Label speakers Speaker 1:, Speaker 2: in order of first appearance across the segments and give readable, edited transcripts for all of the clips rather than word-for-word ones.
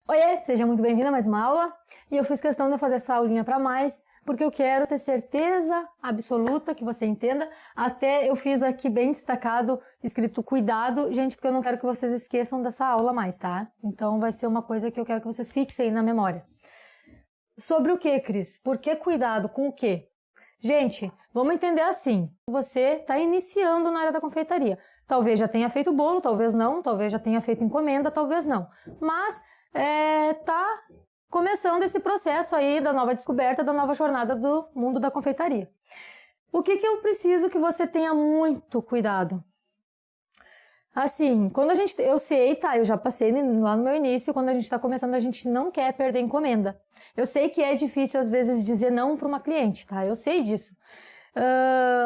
Speaker 1: Oiê, seja muito bem-vindo a mais uma aula. E eu fiz questão de fazer essa aulinha para mais, porque eu quero ter certeza absoluta que você entenda. Até eu fiz aqui bem destacado, escrito cuidado, gente, porque eu não quero que vocês esqueçam dessa aula mais, tá? Então vai ser uma coisa que eu quero que vocês fixem na memória. Sobre o que, Cris? Por que cuidado? Com o quê? Gente, vamos entender assim. Você está iniciando na área da confeitaria. Talvez já tenha feito bolo, talvez não, talvez já tenha feito encomenda, talvez não. Mas tá começando esse processo aí da nova descoberta, da nova jornada do mundo da confeitaria. O que eu preciso que você tenha muito cuidado? Assim, quando eu sei, tá, eu já passei lá no meu início, quando a gente está começando, a gente não quer perder encomenda. Eu sei que é difícil, às vezes, dizer não para uma cliente, tá? Eu sei disso.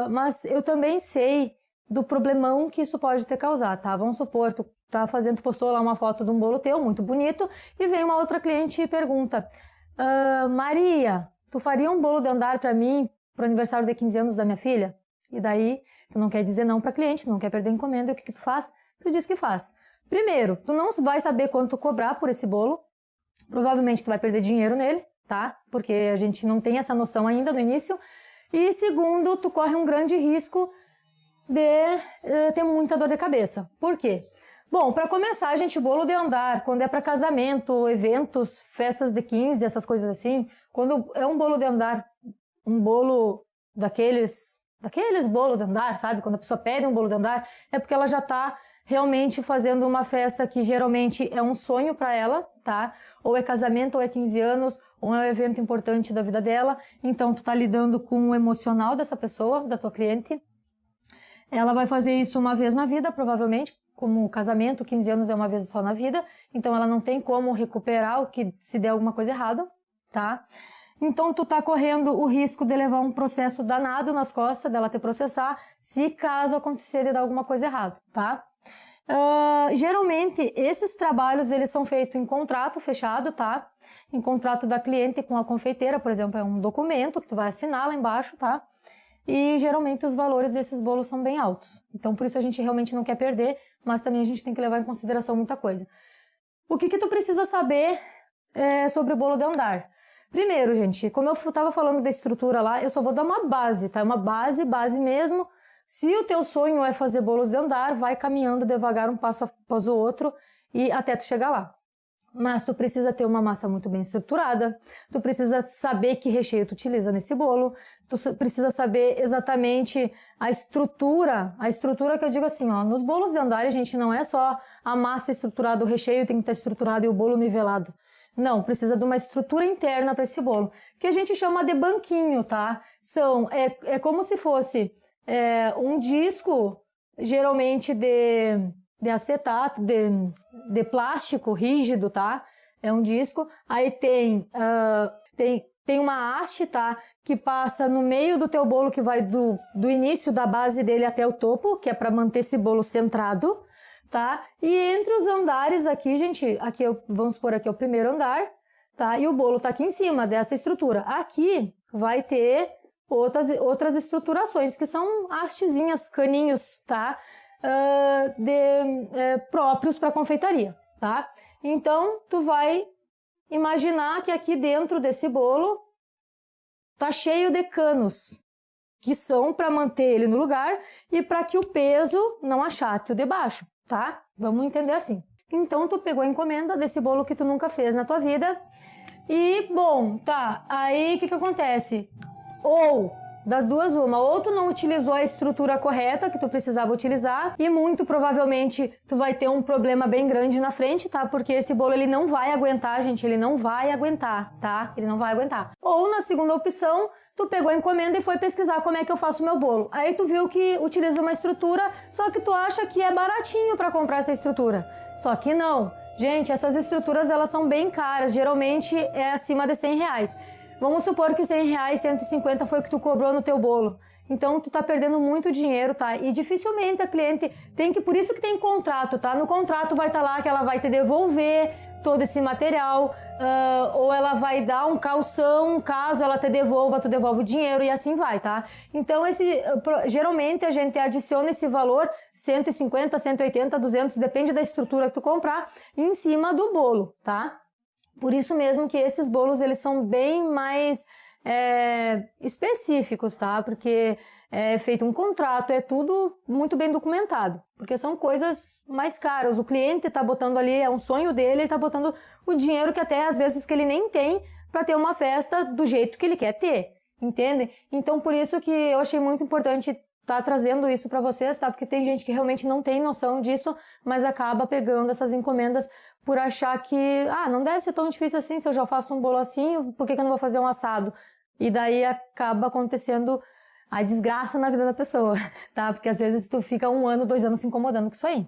Speaker 1: Mas eu também sei do problemão que isso pode ter causado, tá? Vamos supor, tu postou lá uma foto de um bolo teu, muito bonito, e vem uma outra cliente e pergunta, Maria, tu faria um bolo de andar para mim, pro aniversário de 15 anos da minha filha? E daí, tu não quer dizer não para cliente, não quer perder encomenda, e o que tu faz? Tu diz que faz. Primeiro, tu não vai saber quanto cobrar por esse bolo, provavelmente tu vai perder dinheiro nele, tá? Porque a gente não tem essa noção ainda no início. E segundo, tu corre um grande risco de ter muita dor de cabeça. Por quê? Bom, para começar, gente, bolo de andar, quando é para casamento, eventos, festas de 15, essas coisas assim, quando é um bolo de andar, um bolo daqueles bolos de andar, sabe? Quando a pessoa pede um bolo de andar, é porque ela já está realmente fazendo uma festa que geralmente é um sonho para ela, tá? Ou é casamento, ou é 15 anos, ou é um evento importante da vida dela. Então, tu tá lidando com o emocional dessa pessoa, da tua cliente. Ela vai fazer isso uma vez na vida, provavelmente, como casamento, 15 anos é uma vez só na vida. Então, ela não tem como recuperar o que se der alguma coisa errada, tá? Então, tu tá correndo o risco de levar um processo danado nas costas, dela te processar, se caso acontecer de dar alguma coisa errada, tá? Geralmente, esses trabalhos, eles são feitos em contrato fechado, tá? Em contrato da cliente com a confeiteira, por exemplo, é um documento que tu vai assinar lá embaixo, tá? E geralmente os valores desses bolos são bem altos. Então, por isso a gente realmente não quer perder, mas também a gente tem que levar em consideração muita coisa. O que tu precisa saber sobre o bolo de andar? Primeiro, gente, como eu estava falando da estrutura lá, eu só vou dar uma base, tá? Uma base mesmo. Se o teu sonho é fazer bolos de andar, vai caminhando devagar um passo após o outro e até tu chegar lá. Mas tu precisa ter uma massa muito bem estruturada, tu precisa saber que recheio tu utiliza nesse bolo, tu precisa saber exatamente a estrutura que eu digo assim, ó, nos bolos de andar, gente, não é só a massa estruturada, o recheio tem que estar estruturado e o bolo nivelado. Não, precisa de uma estrutura interna para esse bolo, que a gente chama de banquinho, tá? É como se fosse um disco, geralmente de acetato, de plástico rígido, tá? É um disco. Aí tem uma haste, tá? Que passa no meio do teu bolo, que vai do início da base dele até o topo, que é para manter esse bolo centrado, tá? E entre os andares aqui, gente, vamos supor aqui é o primeiro andar, tá? E o bolo tá aqui em cima dessa estrutura. Aqui vai ter outras estruturações, que são hastezinhas, caninhos, tá? Próprios para confeitaria, tá? Então, tu vai imaginar que aqui dentro desse bolo tá cheio de canos, que são para manter ele no lugar e para que o peso não achate o de baixo, tá? Vamos entender assim. Então, tu pegou a encomenda desse bolo que tu nunca fez na tua vida e, bom, tá, aí o que acontece? Ou das duas uma, ou tu não utilizou a estrutura correta que tu precisava utilizar e muito provavelmente tu vai ter um problema bem grande na frente, tá? Porque esse bolo ele não vai aguentar, gente, ele não vai aguentar, tá? Ele não vai aguentar. Ou na segunda opção, tu pegou a encomenda e foi pesquisar como é que eu faço o meu bolo. Aí tu viu que utiliza uma estrutura, só que tu acha que é baratinho para comprar essa estrutura. Só que não. Gente, essas estruturas elas são bem caras, geralmente é acima de R$100. Vamos supor que R$100, 150 foi o que tu cobrou no teu bolo. Então, tu tá perdendo muito dinheiro, tá? E dificilmente a cliente por isso que tem contrato, tá? No contrato vai estar lá que ela vai te devolver todo esse material, ou ela vai dar um calção, caso ela te devolva, tu devolve o dinheiro e assim vai, tá? Então, geralmente a gente adiciona esse valor, 150, 180, 200, depende da estrutura que tu comprar, em cima do bolo, tá? Por isso mesmo que esses bolos, eles são bem mais específicos, tá? Porque é feito um contrato, é tudo muito bem documentado, porque são coisas mais caras. O cliente tá botando ali, é um sonho dele, ele tá botando o dinheiro que até às vezes que ele nem tem para ter uma festa do jeito que ele quer ter, entende? Então por isso que eu achei muito importante tá trazendo isso para vocês, tá? Porque tem gente que realmente não tem noção disso, mas acaba pegando essas encomendas por achar que, não deve ser tão difícil assim, se eu já faço um bolo assim, por que eu não vou fazer um assado? E daí acaba acontecendo a desgraça na vida da pessoa, tá? Porque às vezes tu fica 1 ano, 2 anos se incomodando com isso aí.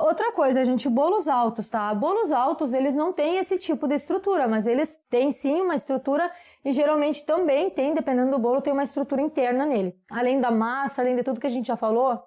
Speaker 1: Outra coisa, gente, bolos altos, tá? Bolos altos, eles não têm esse tipo de estrutura, mas eles têm sim uma estrutura e geralmente também tem, dependendo do bolo, tem uma estrutura interna nele. Além da massa, além de tudo que a gente já falou,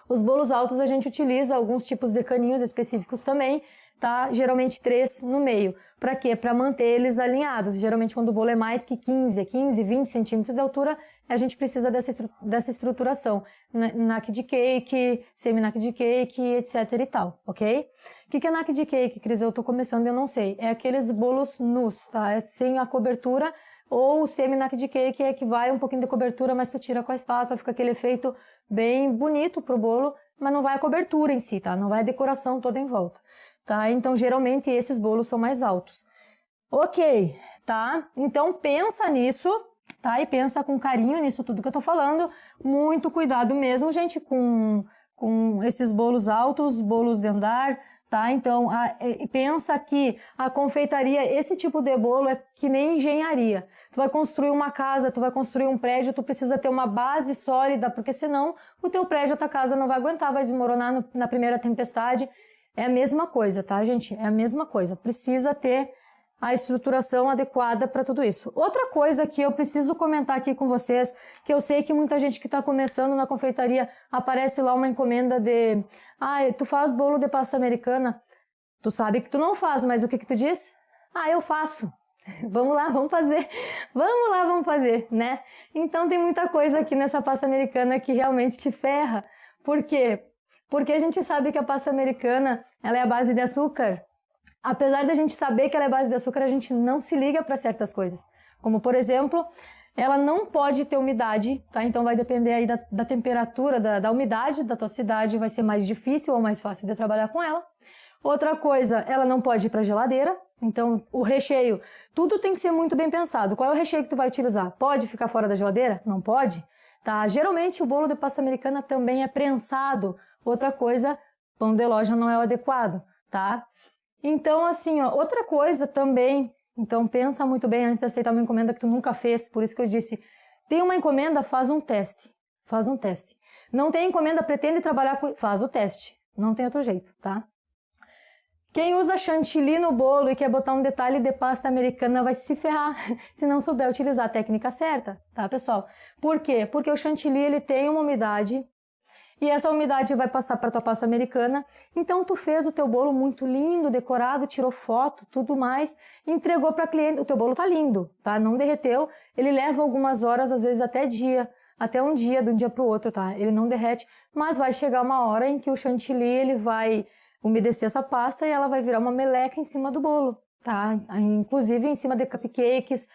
Speaker 1: os bolos altos a gente utiliza alguns tipos de caninhos específicos também, tá? Geralmente 3 no meio. Para quê? Para manter eles alinhados. Geralmente quando o bolo é mais que 15, 20 centímetros de altura, a gente precisa dessa estruturação. Naque de cake, semi-naque de cake, etc e tal, ok? O que é naque de cake, Cris? Eu tô começando e eu não sei. É aqueles bolos nus, tá? É sem a cobertura, ou o semi-naque de cake é que vai um pouquinho de cobertura, mas tu tira com a espátula, fica aquele efeito bem bonito pro bolo, mas não vai a cobertura em si, tá? Não vai a decoração toda em volta, tá? Então, geralmente, esses bolos são mais altos. Ok, tá? Então, pensa nisso, tá? E pensa com carinho nisso tudo que eu tô falando. Muito cuidado mesmo, gente, com esses bolos altos, bolos de andar, tá? Então, pensa que a confeitaria, esse tipo de bolo é que nem engenharia. Tu vai construir uma casa, tu vai construir um prédio, tu precisa ter uma base sólida, porque senão o teu prédio, a tua casa não vai aguentar, vai desmoronar na primeira tempestade. É a mesma coisa, tá, gente? É a mesma coisa. Precisa ter a estruturação adequada para tudo isso. Outra coisa que eu preciso comentar aqui com vocês, que eu sei que muita gente que está começando na confeitaria, aparece lá uma encomenda de tu faz bolo de pasta americana. Tu sabe que tu não faz, mas o que tu diz? Eu faço. Vamos lá, vamos fazer. Vamos lá, vamos fazer, né? Então tem muita coisa aqui nessa pasta americana que realmente te ferra. Por quê? Porque a gente sabe que a pasta americana, ela é a base de açúcar. Apesar da gente saber que ela é base de açúcar, a gente não se liga para certas coisas. Como, por exemplo, ela não pode ter umidade, tá? Então vai depender aí da temperatura, da umidade da tua cidade, vai ser mais difícil ou mais fácil de trabalhar com ela. Outra coisa, ela não pode ir para geladeira. Então, o recheio, tudo tem que ser muito bem pensado. Qual é o recheio que tu vai utilizar? Pode ficar fora da geladeira? Não pode? Tá? Geralmente, o bolo de pasta americana também é prensado. Outra coisa, pão de loja não é o adequado, tá? Então, assim, outra coisa também, então pensa muito bem antes de aceitar uma encomenda que tu nunca fez, por isso que eu disse, tem uma encomenda, faz um teste, Não tem encomenda, pretende trabalhar com... Faz o teste, não tem outro jeito, tá? Quem usa chantilly no bolo e quer botar um detalhe de pasta americana vai se ferrar se não souber utilizar a técnica certa, tá, pessoal? Por quê? Porque o chantilly, ele tem uma umidade e essa umidade vai passar para tua pasta americana. Então tu fez o teu bolo muito lindo, decorado, tirou foto, tudo mais, entregou para cliente. O teu bolo tá lindo, tá? Não derreteu. Ele leva algumas horas, às vezes até um dia, de um dia para o outro, tá? Ele não derrete, mas vai chegar uma hora em que o chantilly, ele vai umedecer essa pasta e ela vai virar uma meleca em cima do bolo, tá? Inclusive em cima de cupcakes.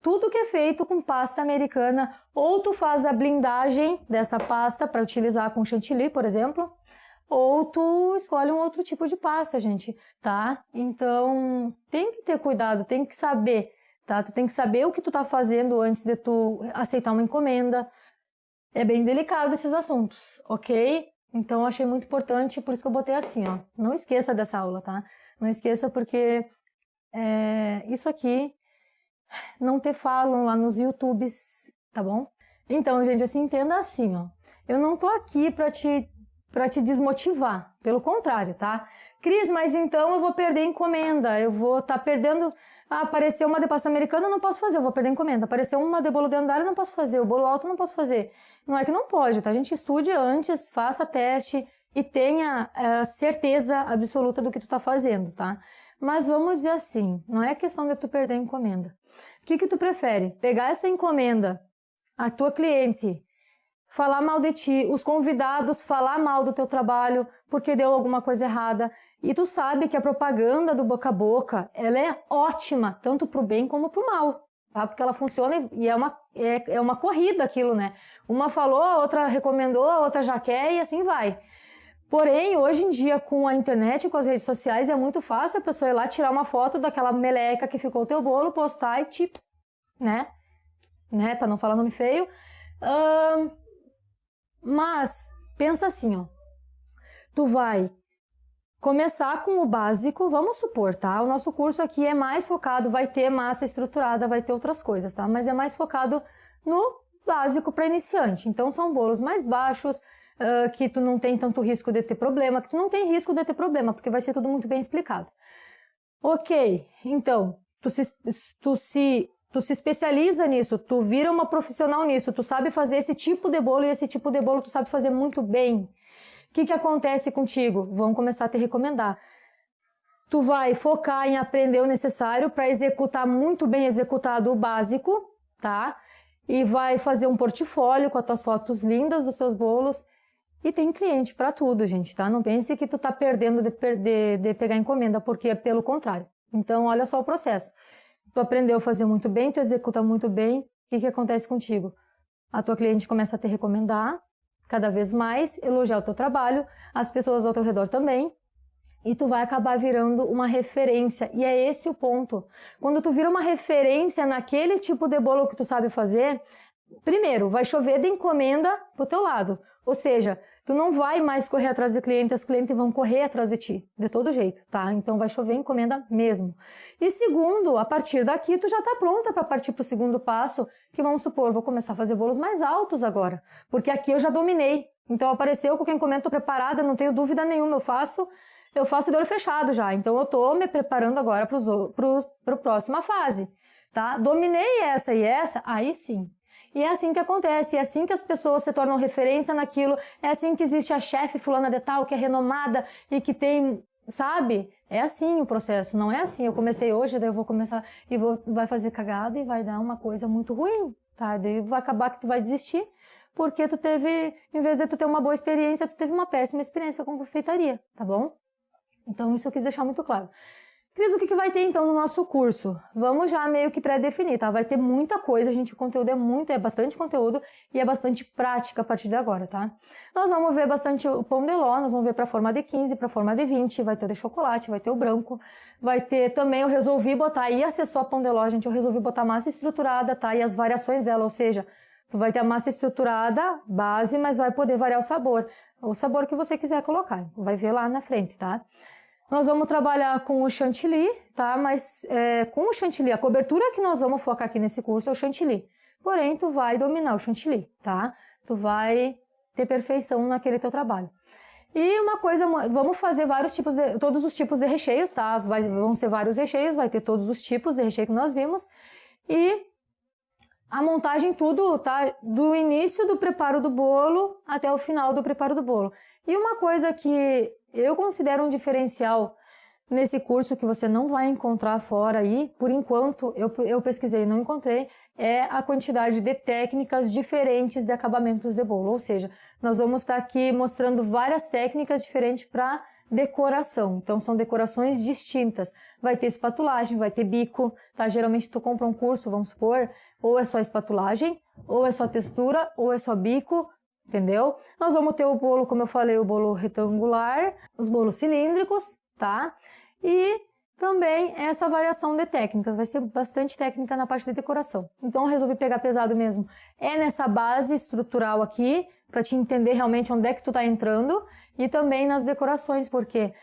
Speaker 1: Tudo que é feito com pasta americana, ou tu faz a blindagem dessa pasta para utilizar com chantilly, por exemplo, ou tu escolhe um outro tipo de pasta, gente, tá? Então, tem que ter cuidado, tem que saber, tá? Tu tem que saber o que tu tá fazendo antes de tu aceitar uma encomenda. É bem delicado esses assuntos, ok? Então, eu achei muito importante, por isso que eu botei assim, ó. Não esqueça dessa aula, tá? Não esqueça porque isso aqui não te falam lá nos YouTubes, tá bom? Então, gente, assim, entenda assim, ó. Eu não tô aqui pra te desmotivar, pelo contrário, tá? Cris, mas então eu vou perder encomenda, eu vou estar perdendo... apareceu uma de pasta americana, eu não posso fazer, eu vou perder encomenda. Apareceu uma de bolo de andar, eu não posso fazer, o bolo alto eu não posso fazer. Não é que não pode, tá? A gente estude antes, faça teste e tenha certeza absoluta do que tu tá fazendo, tá? Mas vamos dizer assim, não é questão de tu perder a encomenda. O que tu prefere? Pegar essa encomenda, a tua cliente falar mal de ti, os convidados falar mal do teu trabalho porque deu alguma coisa errada. E tu sabe que a propaganda do boca a boca, ela é ótima, tanto pro bem como pro mal, tá? Porque ela funciona e é uma corrida aquilo, né? Uma falou, a outra recomendou, a outra já quer e assim vai. Porém, hoje em dia, com a internet e com as redes sociais, é muito fácil a pessoa ir lá tirar uma foto daquela meleca que ficou o teu bolo, postar e tipo, né? Pra não falar nome feio. Mas, pensa assim, ó. Tu vai começar com o básico, vamos supor, tá? O nosso curso aqui é mais focado, vai ter massa estruturada, vai ter outras coisas, tá? Mas é mais focado no básico para iniciante. Então, são bolos mais baixos, que tu não tem tanto risco de ter problema, que tu não tem risco de ter problema, porque vai ser tudo muito bem explicado. Ok, então, tu se especializa nisso, tu vira uma profissional nisso, tu sabe fazer esse tipo de bolo e esse tipo de bolo tu sabe fazer muito bem. O que acontece contigo? Vão começar a te recomendar. Tu vai focar em aprender o necessário para executar muito bem executado o básico, tá? E vai fazer um portfólio com as tuas fotos lindas dos teus bolos. E tem cliente para tudo, gente, tá? Não pense que tu tá perdendo de pegar encomenda, porque é pelo contrário. Então, olha só o processo. Tu aprendeu a fazer muito bem, tu executa muito bem, o que acontece contigo? A tua cliente começa a te recomendar cada vez mais, elogiar o teu trabalho, as pessoas ao teu redor também, e tu vai acabar virando uma referência. E é esse o ponto. Quando tu vira uma referência naquele tipo de bolo que tu sabe fazer, primeiro, vai chover de encomenda pro teu lado. Ou seja, tu não vai mais correr atrás de cliente, as clientes vão correr atrás de ti, de todo jeito, tá? Então vai chover encomenda mesmo. E segundo, a partir daqui tu já tá pronta para partir pro segundo passo, que vamos supor, vou começar a fazer bolos mais altos agora, porque aqui eu já dominei. Então apareceu qualquer encomenda, tô preparada, não tenho dúvida nenhuma, eu faço de olho fechado já. Então eu tô me preparando agora pro próxima fase, tá? Dominei essa e essa, aí sim. E é assim que acontece, é assim que as pessoas se tornam referência naquilo, é assim que existe a chefe fulana de tal, que é renomada e que tem, sabe? É assim o processo, não é assim, eu comecei hoje, daí eu vou começar e vai fazer cagada e vai dar uma coisa muito ruim, tá? Daí vai acabar que tu vai desistir, porque tu teve, em vez de tu ter uma boa experiência, tu teve uma péssima experiência com confeitaria, tá bom? Então isso eu quis deixar muito claro. Cris, o que vai ter então no nosso curso? Vamos já meio que pré-definir, tá? Vai ter muita coisa, gente, o conteúdo é bastante conteúdo e é bastante prática a partir de agora, tá? Nós vamos ver bastante o pão de ló, nós vamos ver para forma de 15, para forma de 20, vai ter o de chocolate, vai ter o branco, vai ter também, eu resolvi botar aí, acessou a pão de ló, gente, eu resolvi botar massa estruturada, tá? E as variações dela, ou seja, tu vai ter a massa estruturada, base, mas vai poder variar o sabor que você quiser colocar, vai ver lá na frente, tá? Nós vamos trabalhar com o chantilly, tá? Mas com o chantilly, a cobertura que nós vamos focar aqui nesse curso é o chantilly. Porém, tu vai dominar o chantilly, tá? Tu vai ter perfeição naquele teu trabalho. E uma coisa, vamos fazer todos os tipos de recheios, tá? Vão ser vários recheios, vai ter todos os tipos de recheio que nós vimos. E a montagem tudo, tá? Do início do preparo do bolo até o final do preparo do bolo. E uma coisa que eu considero um diferencial nesse curso que você não vai encontrar fora aí, por enquanto, eu pesquisei e não encontrei, é a quantidade de técnicas diferentes de acabamentos de bolo. Ou seja, nós vamos estar aqui mostrando várias técnicas diferentes para decoração. Então, são decorações distintas. Vai ter espatulagem, vai ter bico, tá? Geralmente, tu compra um curso, vamos supor, ou é só espatulagem, ou é só textura, ou é só bico, entendeu? Nós vamos ter o bolo, como eu falei, o bolo retangular, os bolos cilíndricos, tá? E também essa variação de técnicas, vai ser bastante técnica na parte de decoração. Então eu resolvi pegar pesado mesmo. É nessa base estrutural aqui, para te entender realmente onde é que tu tá entrando, e também nas decorações, porque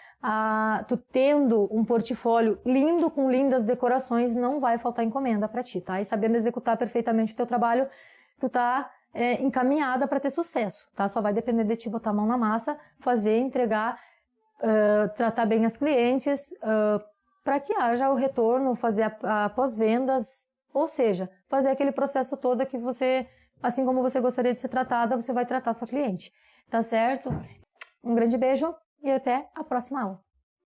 Speaker 1: tu tendo um portfólio lindo com lindas decorações, não vai faltar encomenda para ti, tá? E sabendo executar perfeitamente o teu trabalho, tu tá encaminhada para ter sucesso, tá? Só vai depender de ti botar a mão na massa, fazer, entregar, tratar bem as clientes, para que haja o retorno, fazer a pós-vendas, ou seja, fazer aquele processo todo que você, assim como você gostaria de ser tratada, você vai tratar sua cliente, tá certo? Um grande beijo e até a próxima aula.